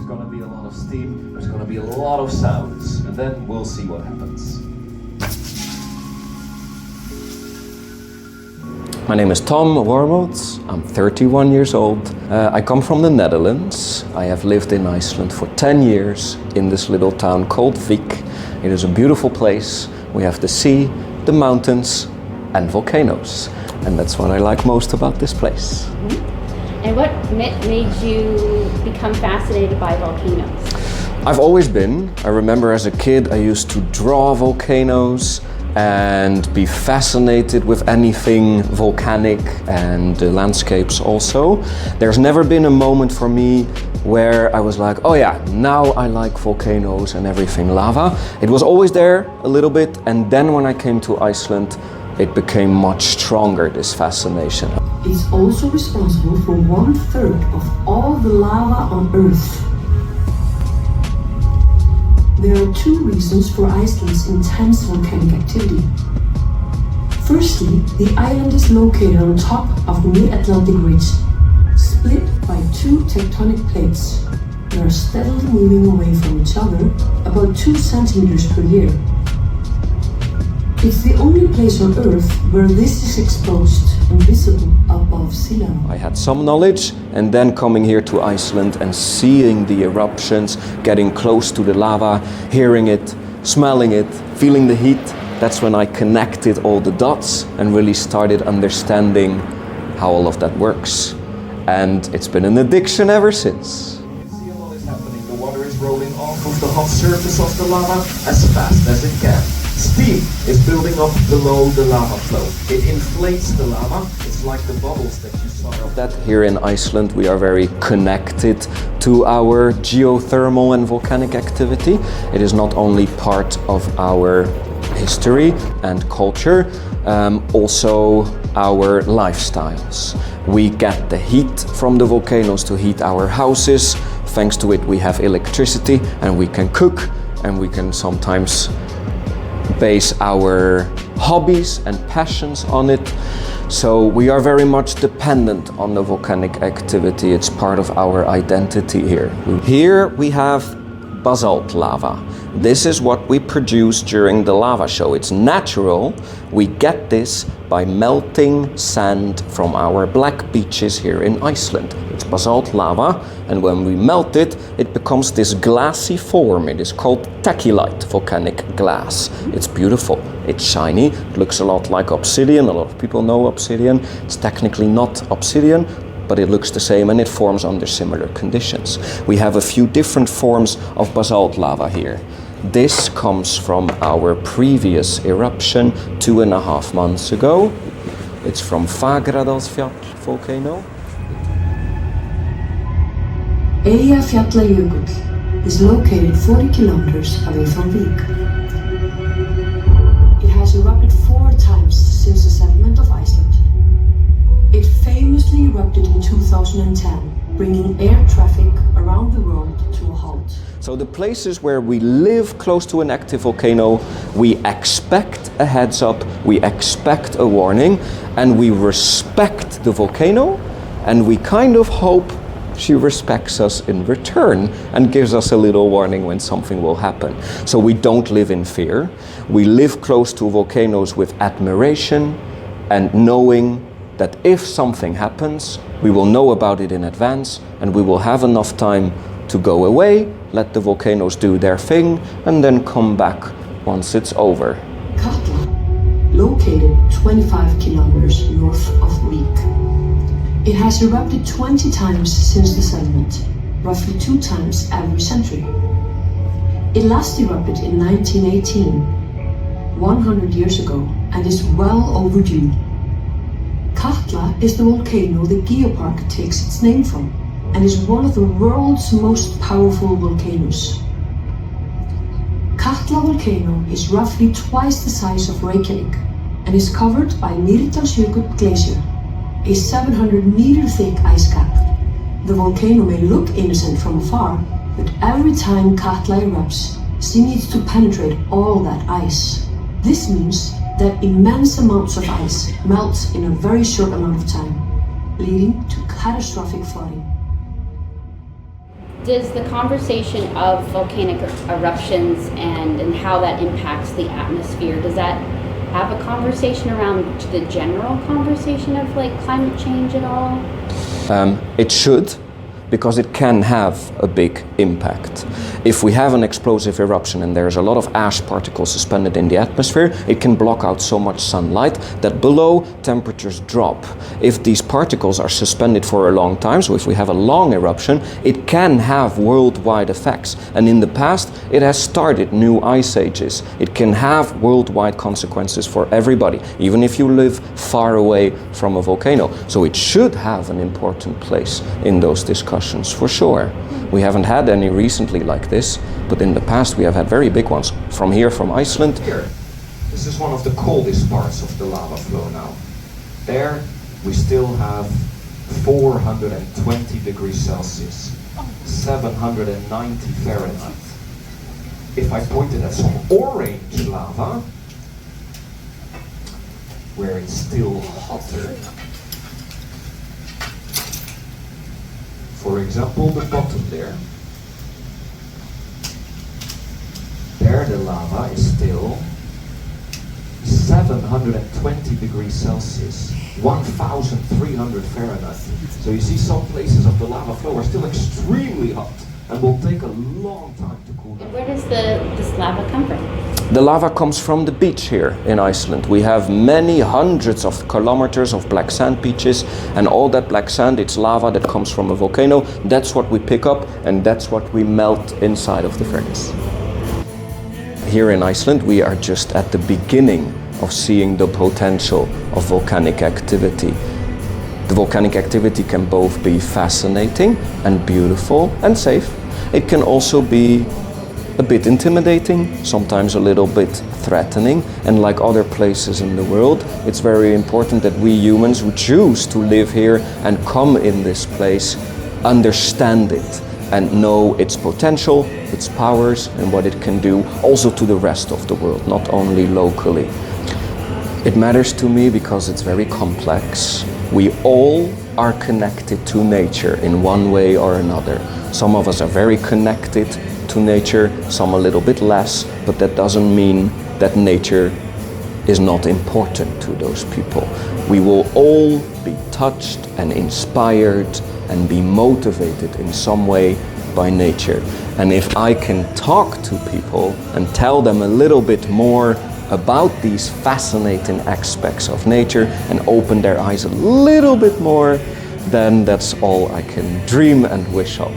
gonna be a lot of steam, there's gonna be a lot of sounds, and then we'll see what happens. My name is Tom Warmolts. I'm 31 years old. I come from the Netherlands. I have lived in Iceland for 10 years in this little town called Vik. It is a beautiful place. We have the sea, the mountains, and volcanoes. And that's what I like most about this place. Mm-hmm. And what made you become fascinated by volcanoes? I've always been. I remember as a kid I used to draw volcanoes and be fascinated with anything volcanic and the landscapes also. There's never been a moment for me where I was like, oh yeah, now I like volcanoes and everything lava. It was always there a little bit, and then when I came to Iceland, it became much stronger, this fascination. It's also responsible for 1/3 of all the lava on Earth. There are two reasons for Iceland's intense volcanic activity. Firstly, the island is located on top of the mid-Atlantic ridge, split by two tectonic plates that are steadily moving away from each other about 2 centimeters per year. It's the only place on Earth where this is exposed and visible above sea level. I had some knowledge, and then coming here to Iceland and seeing the eruptions, getting close to the lava, hearing it, smelling it, feeling the heat, that's when I connected all the dots and really started understanding how all of that works. And it's been an addiction ever since. You see a lot is happening. The water is rolling off of the hot surface of the lava as fast as it can. Steam is building up below the lava flow. It inflates the lava. It's like the bubbles that you saw. That here in Iceland we are very connected to our geothermal and volcanic activity. It is not only part of our history and culture, also our lifestyles. We get the heat from the volcanoes to heat our houses. Thanks to it we have electricity and we can cook, and we can sometimes base our hobbies and passions on it. So we are very much dependent on the volcanic activity. It's part of our identity here. Here we have basalt lava. This is what we produce during the lava show. It's natural. We get this by melting sand from our black beaches here in Iceland. It's basalt lava, and when we melt it, it becomes this glassy form. It is called tachylite volcanic glass. It's beautiful. It's shiny. It looks a lot like obsidian. A lot of people know obsidian. It's technically not obsidian, but it looks the same and it forms under similar conditions. We have a few different forms of basalt lava here. This comes from our previous eruption 2.5 months ago. It's from Fagradalsfjall volcano. Eyjafjallajökull is located 40 kilometers away from Vik. It has erupted 4 times since the settlement of Iceland. It famously erupted in 2010, bringing air traffic around the world to a halt. So the places where we live close to an active volcano, we expect a heads up, we expect a warning, and we respect the volcano, and we kind of hope she respects us in return and gives us a little warning when something will happen. So we don't live in fear. We live close to volcanoes with admiration and knowing that if something happens, we will know about it in advance and we will have enough time to go away, let the volcanoes do their thing, and then come back once it's over. Katla, located 25 kilometers north of Vik. It has erupted 20 times since the settlement, roughly 2 times every century. It last erupted in 1918, 100 years ago, and is well overdue. Katla is the volcano the geopark takes its name from, and is one of the world's most powerful volcanoes. Katla volcano is roughly twice the size of Reykjavik and is covered by Mýrdalsjökull Glacier, a 700-meter thick ice cap. The volcano may look innocent from afar, but every time Katla erupts, she needs to penetrate all that ice. This means that immense amounts of ice melt in a very short amount of time, leading to catastrophic flooding. Does the conversation of volcanic eruptions and how that impacts the atmosphere, does that have a conversation around the general conversation of like climate change at all? It should, because it can have a big impact. If we have an explosive eruption and there's a lot of ash particles suspended in the atmosphere, it can block out so much sunlight that below temperatures drop. If these particles are suspended for a long time, so if we have a long eruption, it can have worldwide effects. And in the past, it has started new ice ages. It can have worldwide consequences for everybody, even if you live far away from a volcano. So it should have an important place in those discussions, for sure. We haven't had any recently like this, but in the past we have had very big ones. From Iceland. Here, this is one of the coldest parts of the lava flow now. There, we still have 420 degrees Celsius, 790 Fahrenheit. If I pointed at some orange lava, where it's still hotter, for example, the bottom there the lava is still 720 degrees Celsius, 1,300 Fahrenheit. So you see some places of the lava flow are still extremely hot and will take a long time to cool down. And where does this lava come from? The lava comes from the beach here in Iceland. We have many hundreds of kilometers of black sand beaches, and all that black sand, it's lava that comes from a volcano. That's what we pick up, and that's what we melt inside of the furnace. Here in Iceland, we are just at the beginning of seeing the potential of volcanic activity. The volcanic activity can both be fascinating and beautiful and safe. It can also be a bit intimidating, sometimes a little bit threatening, and like other places in the world, it's very important that we humans who choose to live here and come in this place understand it and know its potential, its powers, and what it can do also to the rest of the world, not only locally. It matters to me because it's very complex. We all are connected to nature in one way or another. Some of us are very connected to nature, some a little bit less, but that doesn't mean that nature is not important to those people. We will all be touched and inspired and be motivated in some way by nature. And if I can talk to people and tell them a little bit more about these fascinating aspects of nature and open their eyes a little bit more, then that's all I can dream and wish of.